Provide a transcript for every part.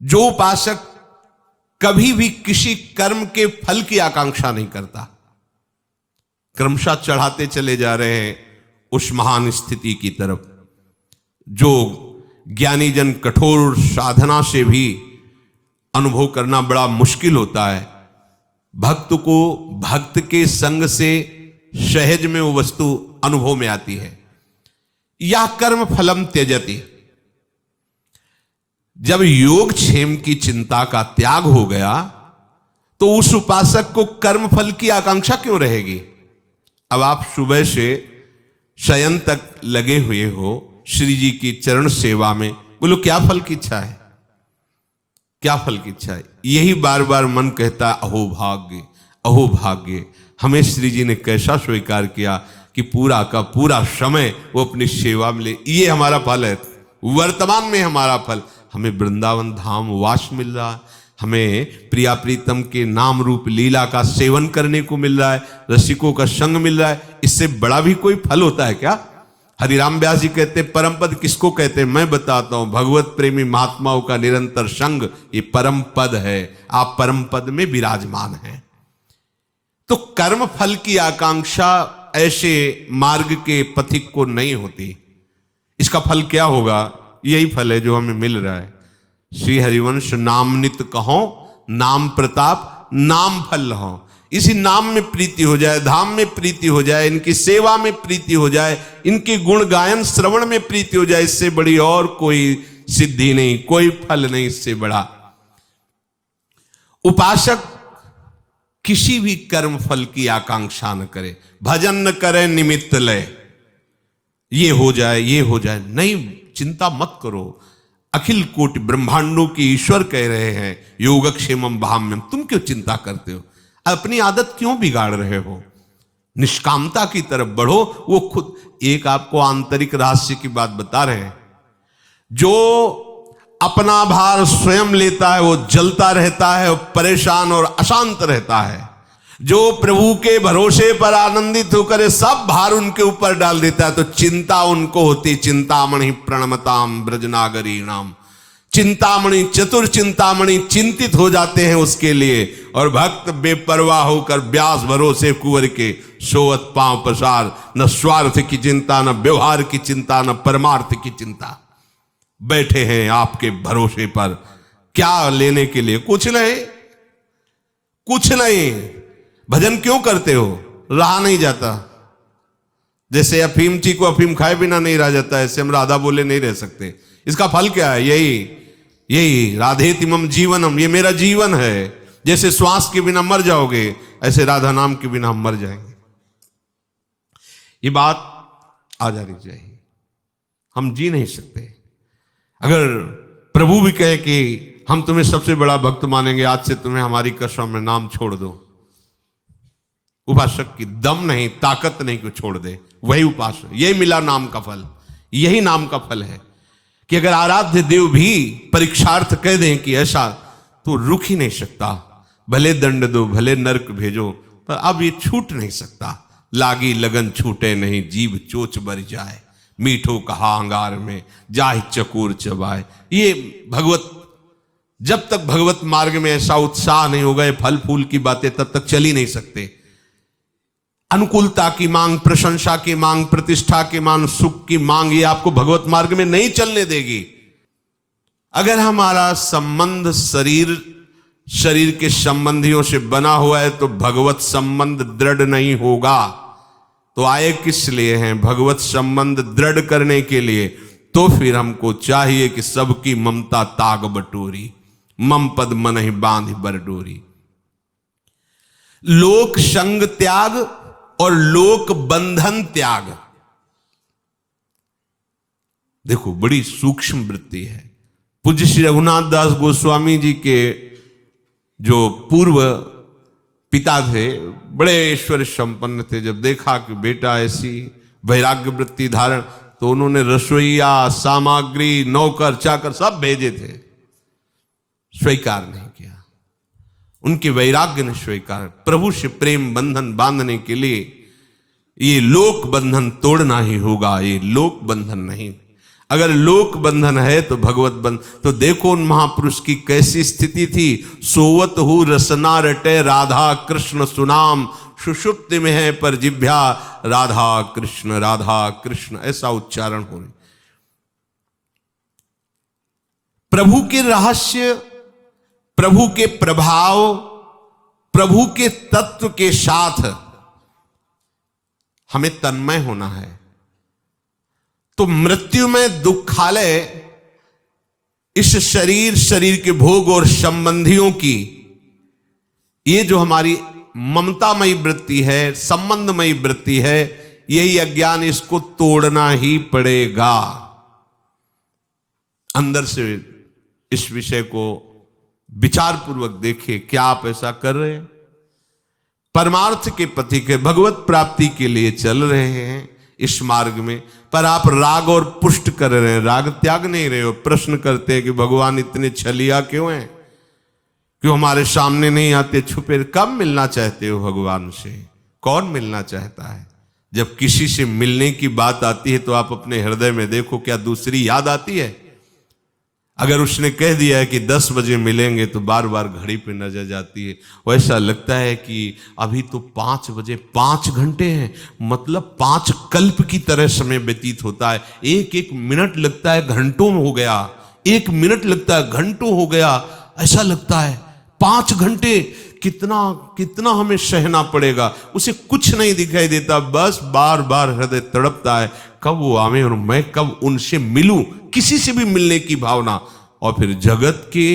जो उपासक कभी भी किसी कर्म के फल की आकांक्षा नहीं करता, क्रमशः चढ़ाते चले जा रहे हैं उस महान स्थिति की तरफ जो ज्ञानी जन कठोर साधना से भी अनुभव करना बड़ा मुश्किल होता है। भक्त को भक्त के संग से सहज में वो वस्तु अनुभव में आती है। या कर्म फलम त्यजति, जब योगक्षेम की चिंता का त्याग हो गया तो उस उपासक को कर्म फल की आकांक्षा क्यों रहेगी। अब आप सुबह से शयन तक लगे हुए हो श्री जी की चरण सेवा में, बोलो क्या फल की इच्छा है, क्या फल की इच्छा है। यही बार बार मन कहता है अहो भाग्य, अहो भाग्य। हमें श्री जी ने कैसा स्वीकार किया कि पूरा का पूरा समय वो अपनी सेवा में ले, ये हमारा फल है, वर्तमान में हमारा फल। हमें वृंदावन धाम वास मिल रहा है, हमें प्रिया प्रीतम के नाम रूप लीला का सेवन करने को मिल रहा है, रसिकों का संग मिल रहा है। इससे बड़ा भी कोई फल होता है क्या। हरिराम व्यास जी कहते परम पद किसको कहते हैं, मैं बताता हूं, भगवत प्रेमी महात्माओं का निरंतर संग ये परम पद है। आप परम पद में विराजमान हैं। तो कर्म फल की आकांक्षा ऐसे मार्ग के पथिक को नहीं होती। इसका फल क्या होगा, यही फल है जो हमें मिल रहा है। श्री हरिवंश नाम नित कहो, नाम प्रताप नाम फल हो। इसी नाम में प्रीति हो जाए, धाम में प्रीति हो जाए, इनकी सेवा में प्रीति हो जाए, इनके गुण गायन श्रवण में प्रीति हो जाए, इससे बड़ी और कोई सिद्धि नहीं, कोई फल नहीं इससे बड़ा। उपासक किसी भी कर्म फल की आकांक्षा न करे, भजन न करे निमित्त लय, ये हो जाए ये हो जाए, नहीं, चिंता मत करो। अखिल कोटि ब्रह्मांडों के ईश्वर कह रहे हैं योगक्षेमम भाम्यम, तुम क्यों चिंता करते हो, अपनी आदत क्यों बिगाड़ रहे हो। निष्कामता की तरफ बढ़ो। वो खुद एक आपको आंतरिक रहस्य की बात बता रहे हैं। जो अपना भार स्वयं लेता है वो जलता रहता है, परेशान और अशांत रहता है। जो प्रभु के भरोसे पर आनंदित होकर सब भार उनके ऊपर डाल देता है तो चिंता उनको होती। चिंतामणि प्रणमताम ब्रजनागरी नाम, चिंतामणि चतुर चिंतामणि चिंतित हो जाते हैं उसके लिए। और भक्त बेपरवाह होकर व्यास भरोसे कुंवर के सोवत पांव पसार, न स्वार्थ की चिंता, न व्यवहार की चिंता, न परमार्थ की चिंता, बैठे हैं आपके भरोसे पर। क्या लेने के लिए, कुछ नहीं, कुछ नहीं। भजन क्यों करते हो, रहा नहीं जाता। जैसे अफीमची को अफीम खाए बिना नहीं रह जाता, ऐसे हम राधा बोले नहीं रह सकते। इसका फल क्या है, यही राधे तिमम जीवनम, ये मेरा जीवन है। जैसे श्वास के बिना मर जाओगे ऐसे राधा नाम के बिना हम मर जाएंगे। ये बात आ जानी चाहिए। हम जी नहीं सकते। अगर प्रभु भी कहे कि हम तुम्हें सबसे बड़ा भक्त मानेंगे, आज से तुम्हें हमारी कसम में नाम छोड़ दो, उपासक की दम नहीं, ताकत नहीं कि छोड़ दे। वही उपासक, यही मिला नाम का फल, यही नाम का फल है कि अगर आराध्य देव भी परीक्षार्थ कह दें कि ऐसा, तो रुक ही नहीं सकता। भले दंड दो, भले नरक भेजो, पर अब ये छूट नहीं सकता। लागी लगन छूटे नहीं, जीभ चोच बर जाए, मीठो कहा अंगार में जाहि चकोर चबाए। ये भगवत, जब तक भगवत मार्ग में ऐसा उत्साह नहीं होगा, ये फल फूल की बातें तब तक चल ही नहीं सकते। अनुकूलता की मांग, प्रशंसा की मांग, प्रतिष्ठा की मांग, सुख की मांग, ये आपको भगवत मार्ग में नहीं चलने देगी। अगर हमारा संबंध शरीर के संबंधियों से बना हुआ है तो भगवत संबंध दृढ़ नहीं होगा। तो आए किस लिए हैं, भगवत संबंध दृढ़ करने के लिए। तो फिर हमको चाहिए कि सबकी ममता ताग बटोरी, मम पद मन ही बांध बर डोरी। लोक संग त्याग और लोक बंधन त्याग, देखो बड़ी सूक्ष्म वृत्ति है। पूज्य श्री रघुनाथ दास गोस्वामी जी के जो पूर्व पिता थे, बड़े ऐश्वर्य संपन्न थे। जब देखा कि बेटा ऐसी वैराग्य वृत्ति धारण, तो उन्होंने रसोईया, सामग्री, नौकर चाकर सब भेजे थे, स्वीकार नहीं किया। उनके वैराग्य ने स्वीकार। प्रभु से प्रेम बंधन बांधने के लिए ये लोक बंधन तोड़ना ही होगा, ये लोक बंधन नहीं। अगर लोक बंधन है तो भगवत बंधन। तो देखो उन महापुरुष की कैसी स्थिति थी। सोवत हु रसना रटे राधा कृष्ण सुनाम, सुषुप्ति में है पर जिभ्या राधा कृष्ण, ऐसा उच्चारण हो रही। प्रभु के रहस्य, प्रभु के प्रभाव, प्रभु के तत्व के साथ हमें तन्मय होना है। तो मृत्यु में दुखालय इस शरीर के भोग और संबंधियों की, ये जो हमारी ममतामयी वृत्ति है, संबंधमयी वृत्ति है, यही अज्ञान, इसको तोड़ना ही पड़ेगा। अंदर से इस विषय को विचार पूर्वक देखिए, क्या आप ऐसा कर रहे हैं? परमार्थ के पथि के भगवत प्राप्ति के लिए चल रहे हैं इस मार्ग में, पर आप राग और पुष्ट कर रहे हैं, राग त्याग नहीं रहे हो। प्रश्न करते हैं कि भगवान इतने छलिया क्यों हैं, क्यों हमारे सामने नहीं आते, छुपे? कब मिलना चाहते हो भगवान से? कौन मिलना चाहता है? जब किसी से मिलने की बात आती है तो आप अपने हृदय में देखो, क्या दूसरी याद आती है? अगर उसने कह दिया है कि 10 बजे मिलेंगे तो बार बार घड़ी पे नजर जाती है। वैसा लगता है कि अभी तो 5 बजे, 5 घंटे हैं, मतलब 5 कल्प की तरह समय व्यतीत होता है। एक एक मिनट लगता है घंटों में हो गया, 1 मिनट लगता है घंटों हो गया, ऐसा लगता है। 5 घंटे कितना हमें सहना पड़ेगा। उसे कुछ नहीं दिखाई देता, बस बार बार हृदय तड़पता है कब वो आवे और मैं कब उनसे मिलूं, किसी से भी मिलने की भावना। और फिर जगत के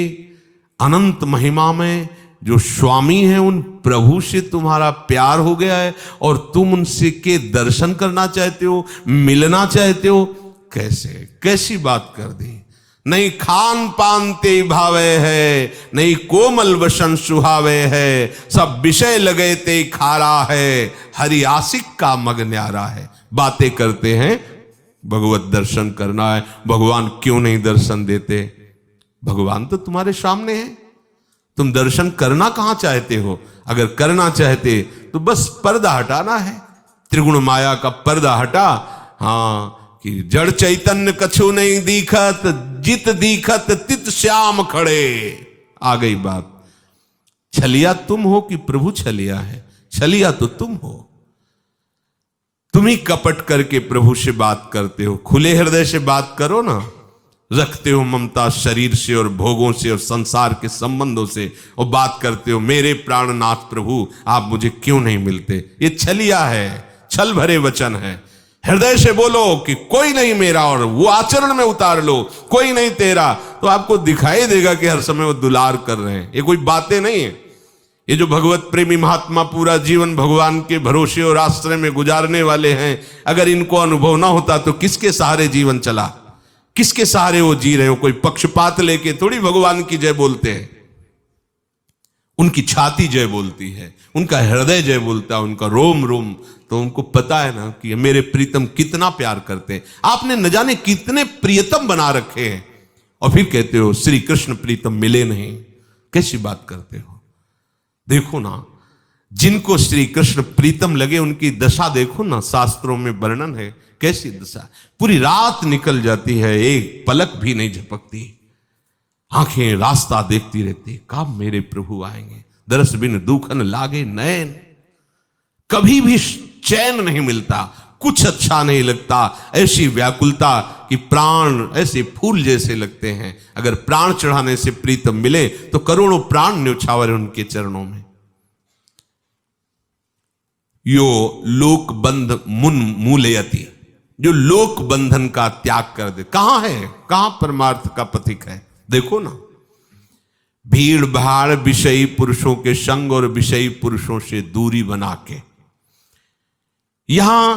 अनंत महिमा में जो स्वामी है, उन प्रभु से तुम्हारा प्यार हो गया है और तुम उनसे के दर्शन करना चाहते हो, मिलना चाहते हो। कैसी बात कर दी। नहीं खान पान ते भावे है, नहीं कोमल वसन सुहावे है, सब विषय लगे ते खारा है, हरि आशिक का मग न्यारा है। बातें करते हैं भगवत दर्शन करना है, भगवान क्यों नहीं दर्शन देते? भगवान तो तुम्हारे सामने है, तुम दर्शन करना कहां चाहते हो? अगर करना चाहते तो बस पर्दा हटाना है, त्रिगुण माया का पर्दा हटा। हाँ, कि जड़ चैतन्य कछु नहीं दिखत, जित दिखत तित श्याम खड़े। आ गई बात। छलिया तुम हो कि प्रभु छलिया है? छलिया तो तुम हो। तुम ही कपट करके प्रभु से बात करते हो। खुले हृदय से बात करो ना। रखते हो ममता शरीर से और भोगों से और संसार के संबंधों से, और बात करते हो मेरे प्राणनाथ प्रभु आप मुझे क्यों नहीं मिलते। ये छलिया है, छल भरे वचन है। हृदय से बोलो कि कोई नहीं मेरा, और वो आचरण में उतार लो कोई नहीं तेरा, तो आपको दिखाई देगा कि हर समय वो दुलार कर रहे हैं। ये कोई बातें नहीं है। ये जो भगवत प्रेमी महात्मा पूरा जीवन भगवान के भरोसे और आश्रय में गुजारने वाले हैं, अगर इनको अनुभव ना होता तो किसके सहारे जीवन चला, किसके सहारे वो जी रहे हो? कोई पक्षपात लेके थोड़ी भगवान की जय बोलते हैं। उनकी छाती जय बोलती है, उनका हृदय जय बोलता है, उनका रोम रोम। तो उनको पता है ना कि मेरे प्रीतम कितना प्यार करते हैं। आपने न जाने कितने प्रियतम बना रखे हैं, और फिर कहते हो श्री कृष्ण प्रीतम मिले नहीं। कैसी बात करते हो? देखो ना, जिनको श्री कृष्ण प्रीतम लगे उनकी दशा देखो ना, शास्त्रों में वर्णन है कैसी दशा। पूरी रात निकल जाती है, एक पलक भी नहीं झपकती, आंखें रास्ता देखती रहती, कब मेरे प्रभु आएंगे। दरस बिन दुखन लागे नैन, कभी भी चैन नहीं मिलता, कुछ अच्छा नहीं लगता। ऐसी व्याकुलता कि प्राण ऐसे फूल जैसे लगते हैं। अगर प्राण चढ़ाने से प्रीतम मिले तो करोड़ों प्राण न्योछावर उनके चरणों में। यो लोक बंध मुन मूलयति, जो लोक बंधन का त्याग कर दे। कहां है, कहां परमार्थ का पथिक है? देखो ना, भीड़ भाड़ विषयी पुरुषों के संग और विषयी पुरुषों से दूरी बना के, यहां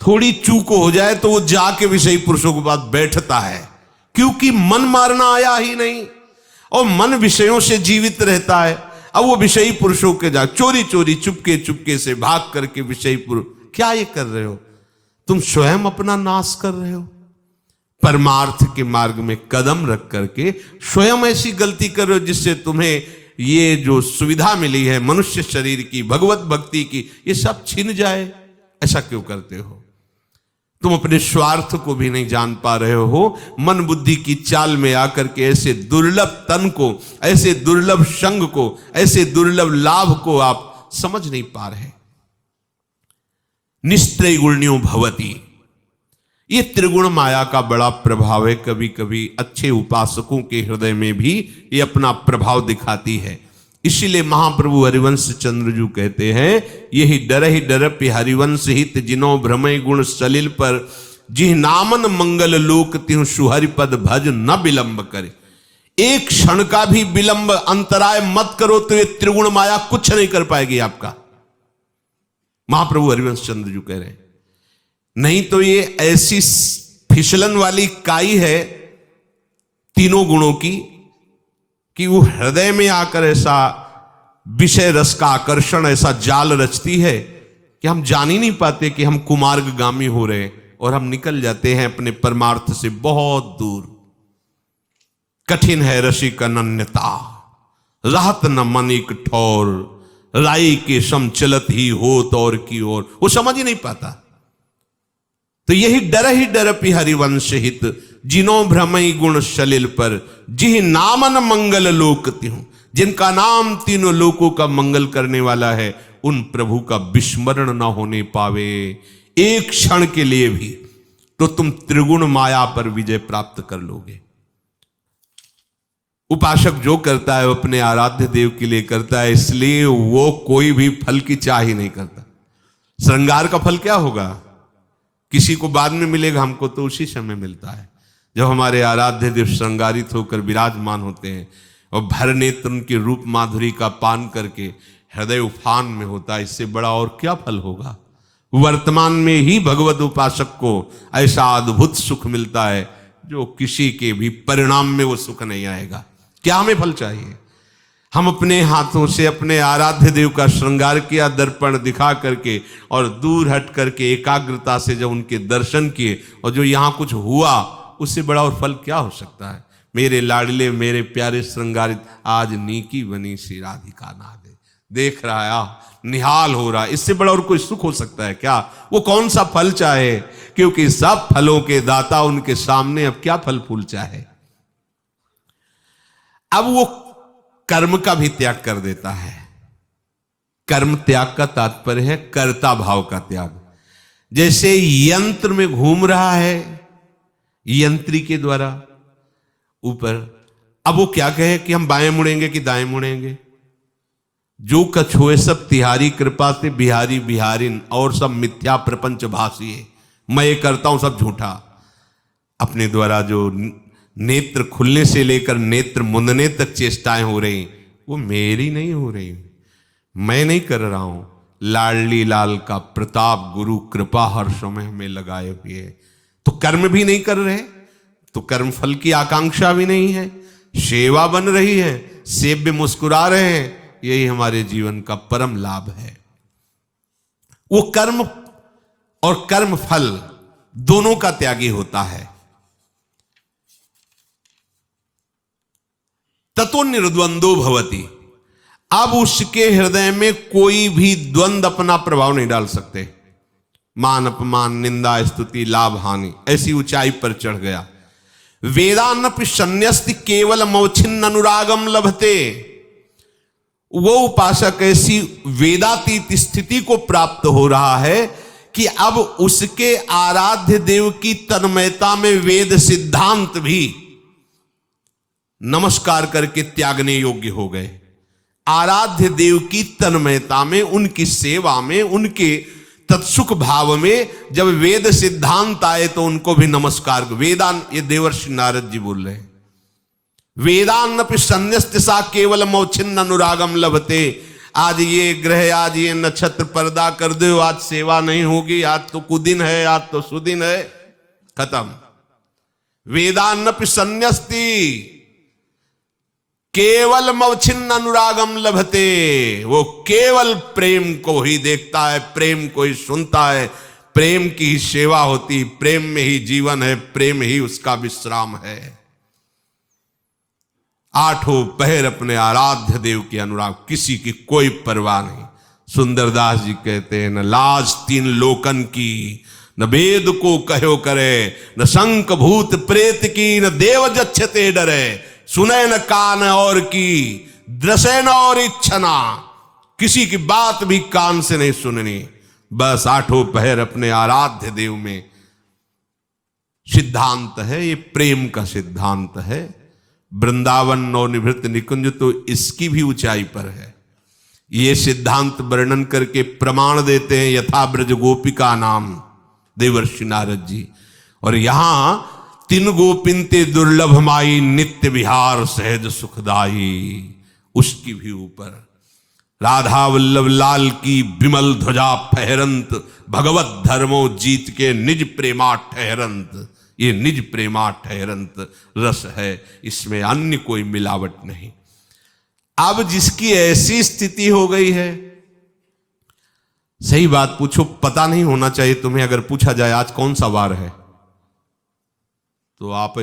थोड़ी चूक हो जाए तो वो जाके विषयी पुरुषों के पास बैठता है, क्योंकि मन मारना आया ही नहीं और मन विषयों से जीवित रहता है। अब वो विषयी पुरुषों के जा चोरी चोरी चुपके चुपके से भाग करके विषयी पुरुष। क्या ये कर रहे हो तुम? स्वयं अपना नाश कर रहे हो। परमार्थ के मार्ग में कदम रख करके स्वयं ऐसी गलती कर रहे हो जिससे तुम्हें ये जो सुविधा मिली है मनुष्य शरीर की, भगवत भक्ति की, ये सब छिन जाए। ऐसा क्यों करते हो? तुम अपने स्वार्थ को भी नहीं जान पा रहे हो। मन बुद्धि की चाल में आकर के ऐसे दुर्लभ तन को, ऐसे दुर्लभ संग को, ऐसे दुर्लभ लाभ को आप समझ नहीं पा रहे। निस्त्रय गुण्यो भवति, ये त्रिगुण माया का बड़ा प्रभाव है। कभी कभी अच्छे उपासकों के हृदय में भी ये अपना प्रभाव दिखाती है। इसीलिए महाप्रभु हरिवंश चंद्रजू कहते हैं, यही डर पे हरिवंश हित जिनो भ्रमय गुण सलिल पर, जिह नामन मंगल लोक तिहु सुहरिपद भज न विलंब करे। एक क्षण का भी विलंब अंतराय मत करो तो ये त्रिगुण माया कुछ नहीं कर पाएगी आपका। महाप्रभु हरिवंश चंद्रजू कह रहे हैं, नहीं तो ये ऐसी फिसलन वाली काई है तीनों गुणों की कि वो हृदय में आकर ऐसा विषय रस का आकर्षण, ऐसा जाल रचती है कि हम जान ही नहीं पाते कि हम कुमार्गगामी हो रहे और हम निकल जाते हैं अपने परमार्थ से बहुत दूर। कठिन है रसिक अनन्यता, राहत न मन एक ठौर, राई के सम चलत ही होत और की ओर। वो समझ ही नहीं पाता। तो यही डर पि हरिवंश हित जिनो भ्रमई गुण सलिल पर, जिह नामन मंगल लोक तिहु, जिनका नाम तीनों लोकों का मंगल करने वाला है, उन प्रभु का विस्मरण न होने पावे एक क्षण के लिए भी, तो तुम त्रिगुण माया पर विजय प्राप्त कर लोगे। उपासक जो करता है वो अपने आराध्य देव के लिए करता है, इसलिए वो कोई भी फल की चाह ही नहीं करता। श्रृंगार का फल क्या होगा? किसी को बाद में मिलेगा, हमको तो उसी समय मिलता है जब हमारे आराध्य देव श्रृंगारित होकर विराजमान होते हैं और भर नेत्र उनके रूप माधुरी का पान करके हृदय उफान में होता है। इससे बड़ा और क्या फल होगा? वर्तमान में ही भगवत उपासक को ऐसा अद्भुत सुख मिलता है जो किसी के भी परिणाम में वो सुख नहीं आएगा। क्या हमें फल चाहिए? हम अपने हाथों से अपने आराध्य देव का श्रृंगार किया, दर्पण दिखा करके, और दूर हट करके एकाग्रता से जब उनके दर्शन किए और जो यहाँ कुछ हुआ, उससे बड़ा और फल क्या हो सकता है? मेरे लाडले मेरे प्यारे श्रृंगारित, आज नीकी बनी सी राधिका नादे, देख रहा है, निहाल हो रहा है, इससे बड़ा और कोई सुख हो सकता है क्या? वो कौन सा फल चाहे, क्योंकि सब फलों के दाता उनके सामने, अब क्या फल फूल चाहे। अब वो कर्म का भी त्याग कर देता है। कर्म त्याग का तात्पर्य है कर्ता भाव का त्याग। जैसे यंत्र में घूम रहा है, यंत्री के द्वारा ऊपर, अब वो क्या कहे कि हम बाएं मुड़ेंगे कि दाएं मुड़ेंगे? जो कछ हुए सब तिहारी कृपा से बिहारी बिहारिन, और सब मिथ्या प्रपंच भाषिए, मैं ये करता हूं सब झूठा। अपने द्वारा जो नेत्र खुलने से लेकर नेत्र मुंदने तक चेष्टाएं हो रही, वो मेरी नहीं हो रही, मैं नहीं कर रहा हूं। लाडली लाल का प्रताप गुरु कृपा हर समय हमें लगाए हुए है। तो कर्म भी नहीं कर रहे, तो कर्म फल की आकांक्षा भी नहीं है, सेवा बन रही है, सेव्य मुस्कुरा रहे हैं, यही हमारे जीवन का परम लाभ है। वो कर्म और कर्म फल दोनों का त्यागी होता है। ततो निर्द्वंदो भवति, अब उसके हृदय में कोई भी द्वंद अपना प्रभाव नहीं डाल सकते। मान अपमान निंदा स्तुति लाभ हानि ऐसी ऊंचाई पर चढ़ गया। वेदानपि संन्यस्ति केवल मौछिन्न अनुरागम लभते, वो उपासक ऐसी वेदातीत स्थिति को प्राप्त हो रहा है कि अब उसके आराध्य देव की तन्मयता में वेद सिद्धांत भी नमस्कार करके त्यागने योग्य हो गए। आराध्य देव की तन्मयता में, उनकी सेवा में, उनके तत्सुख भाव में जब वेद सिद्धांत आए तो उनको भी नमस्कार। वेदान, ये देवर्षि नारद जी बोल रहे हैं, वेदान्नपि संन्यस्त सा केवल मौछिन्न अनुरागम लभते। आज ये ग्रह, आज ये नक्षत्र पर्दा कर दो, आज सेवा नहीं होगी, आज तो कुदिन है, आज तो सुदिन है, खत्म। वेदान्नपि संन्यस्ति केवल मौछिन्न अनुरागम लभते, वो केवल प्रेम को ही देखता है, प्रेम को ही सुनता है, प्रेम की ही सेवा होती, प्रेम में ही जीवन है, प्रेम ही उसका विश्राम है। आठों पहर अपने आराध्य देव के अनुराग, किसी की कोई परवाह नहीं। सुंदरदास जी कहते हैं, न लाज तीन लोकन की, न वेद को कहो करे, न शंख भूत प्रेत की, न देव जच्छते डरे, सुने न कान और की, दृशे न और इच्छना, किसी की बात भी कान से नहीं सुननी, बस आठों पहर अपने आराध्य देव में। सिद्धांत है ये, प्रेम का सिद्धांत है। वृंदावन नवनिवृत्त निकुंज तो इसकी भी ऊंचाई पर है। ये सिद्धांत वर्णन करके प्रमाण देते हैं यथा ब्रज गोपिका नाम देवर्षि नारद जी। और यहां तीन गोपिनते दुर्लभ माई, नित्य विहार सहज सुखदाई, उसकी भी ऊपर राधा वल्लभ लाल की विमल ध्वजा फहरंत, भगवत धर्मो जीत के निज प्रेमा ठहरंत। ये निज प्रेमा ठहरंत रस है, इसमें अन्य कोई मिलावट नहीं। अब जिसकी ऐसी स्थिति हो गई है, सही बात पूछो, पता नहीं होना चाहिए तुम्हें। अगर पूछा जाए आज कौन सा वार है, तो आप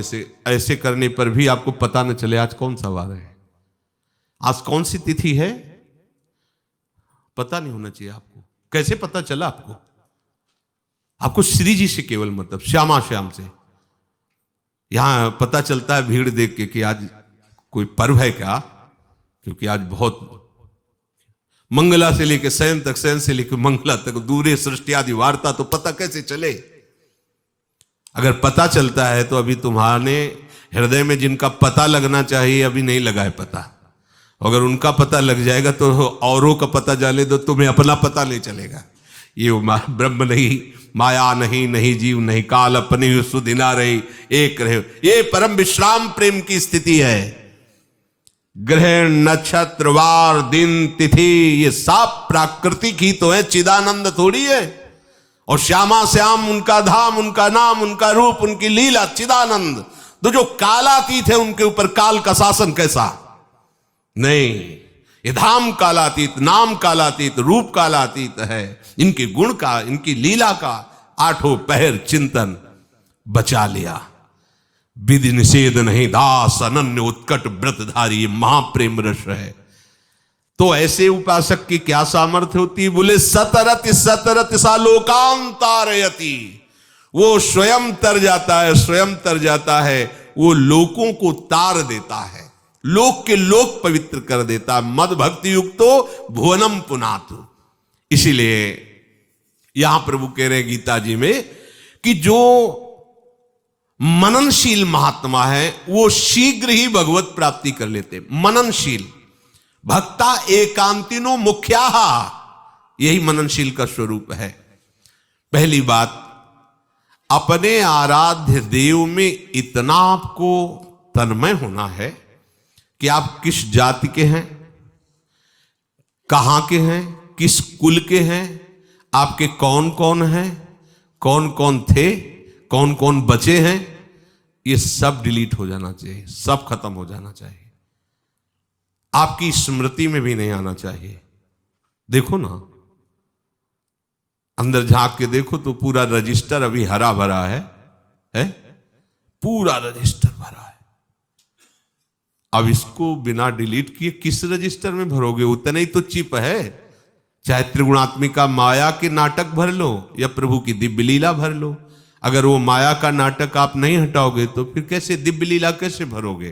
ऐसे करने पर भी आपको पता न चले आज कौन सा वार है, आज कौन सी तिथि है, पता नहीं होना चाहिए आपको। कैसे पता चला आपको? आपको श्री जी से केवल मतलब, श्यामा श्याम से। यहां पता चलता है भीड़ देख के कि आज कोई पर्व है क्या, क्योंकि आज बहुत मंगला से लेकर शयन तक, शयन से लेकर मंगला तक, दूरे सृष्टि आदि वार्ता, तो पता कैसे चले? अगर पता चलता है तो अभी तुम्हारे हृदय में जिनका पता लगना चाहिए अभी नहीं लगा है पता। अगर उनका पता लग जाएगा तो औरों का पता जाने दो, तुम्हें अपना पता नहीं चलेगा। ये ब्रह्म नहीं, माया नहीं, नहीं जीव नहीं, काल अपने ही सुधिना रही, एक रहे। ये परम विश्राम प्रेम की स्थिति है। ग्रहण, नक्षत्र, वार, दिन, तिथि, ये सब प्राकृतिक ही तो है, चिदानंद थोड़ी है। और श्यामा श्याम उनका धाम, उनका नाम, उनका रूप, उनकी लीला चिदानंद। तो जो कालातीत है उनके ऊपर काल का शासन कैसा? नहीं, ये धाम कालातीत, नाम कालातीत, रूप कालातीत है। इनके गुण का, इनकी लीला का आठों पहर चिंतन बचा लिया। विधि निषेध नहीं दास, अनन्य उत्कट व्रतधारी, महाप्रेम रस है। तो ऐसे उपासक की क्या सामर्थ्य होती है? बोले सतरति सतरति सा लोकांतारयति। वो स्वयं तर जाता है, स्वयं तर जाता है, वो लोकों को तार देता है, लोक के लोक पवित्र कर देता है। मद भक्ति युक्तो भुवनम पुनातु। इसीलिए यहां प्रभु कह रहे हैं गीता जी में कि जो मननशील महात्मा है वो शीघ्र ही भगवत प्राप्ति कर लेते। मननशील भक्ता एकांतिनो मुख्याः, यही मननशील का स्वरूप है। पहली बात, अपने आराध्य देव में इतना आपको तन्मय होना है कि आप किस जाति के हैं, कहां के हैं, किस कुल के हैं, आपके कौन कौन हैं, कौन कौन थे, कौन कौन बचे हैं, ये सब डिलीट हो जाना चाहिए, सब खत्म हो जाना चाहिए। आपकी स्मृति में भी नहीं आना चाहिए। देखो ना, अंदर झांक के देखो तो पूरा रजिस्टर अभी हरा भरा है? पूरा रजिस्टर भरा है। अब इसको बिना डिलीट किए किस रजिस्टर में भरोगे? उतना ही तो चिप है। चाहे त्रिगुणात्मिका माया के नाटक भर लो या प्रभु की दिव्य लीला भर लो, अगर वो माया का नाटक आप नहीं हटाओगे तो फिर कैसे दिव्य लीला कैसे भरोगे?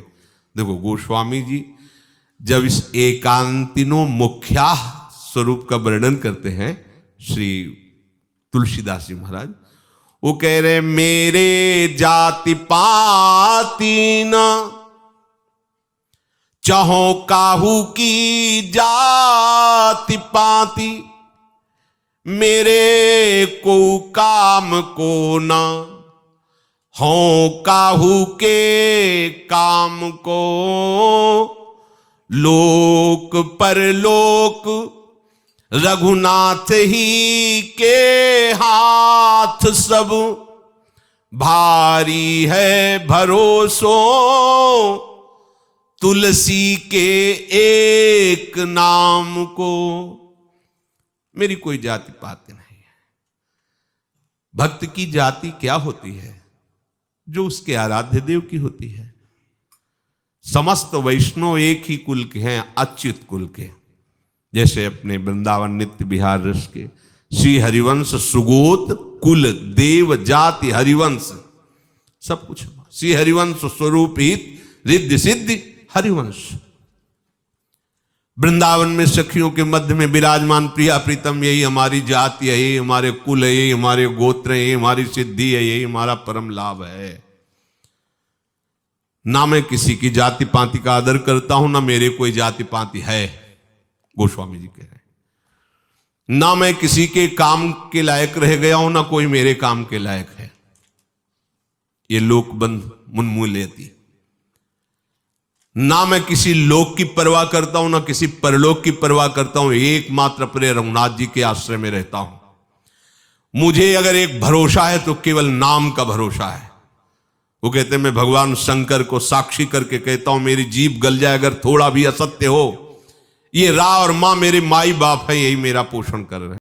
देखो, गोस्वामी जी जब इस एकांतिनो मुख्या स्वरूप का वर्णन करते हैं, श्री तुलसीदास जी महाराज, वो कह रहे मेरे जाति पाती न चाहो काहू की जाति पाती, मेरे को काम को ना हो काहू के काम को, लोक परलोक रघुनाथ ही के हाथ सब, भारी है भरोसो तुलसी के एक नाम को। मेरी कोई जाति पाति नहीं है। भक्त की जाति क्या होती है? जो उसके आराध्य देव की होती है। समस्त वैष्णव एक ही कुल के हैं, अच्युत कुल के। जैसे अपने वृंदावन नित्य विहार रस के श्री हरिवंश सुगोत कुल देव जाति हरिवंश सब कुछ। श्री हरिवंश स्वरूप हित रिद्धि सिद्धि हरिवंश। वृंदावन में सखियों के मध्य में विराजमान प्रिया प्रीतम, यही हमारी जाति है, यही हमारे कुल है, यही हमारे गोत्र है, यही हमारी सिद्धि है, यही हमारा परम लाभ है। ना मैं किसी की जाति पाति का आदर करता हूं, ना मेरे कोई जाति पाति है, गोस्वामी जी कह रहे हैं। ना मैं किसी के काम के लायक रह गया हूं, ना कोई मेरे काम के लायक है। ये लोकबंध मुन्मूलेती। ना मैं किसी लोक की परवाह करता हूं, ना किसी परलोक की परवाह करता हूं, एकमात्र अपने रघुनाथ जी के आश्रय में रहता हूं। मुझे अगर एक भरोसा है तो केवल नाम का भरोसा है। वो कहते हैं मैं भगवान शंकर को साक्षी करके कहता हूं, मेरी जीभ गल जाए अगर थोड़ा भी असत्य हो, ये रा और मां मेरे माई बाप है, यही मेरा पोषण कर रहे हैं।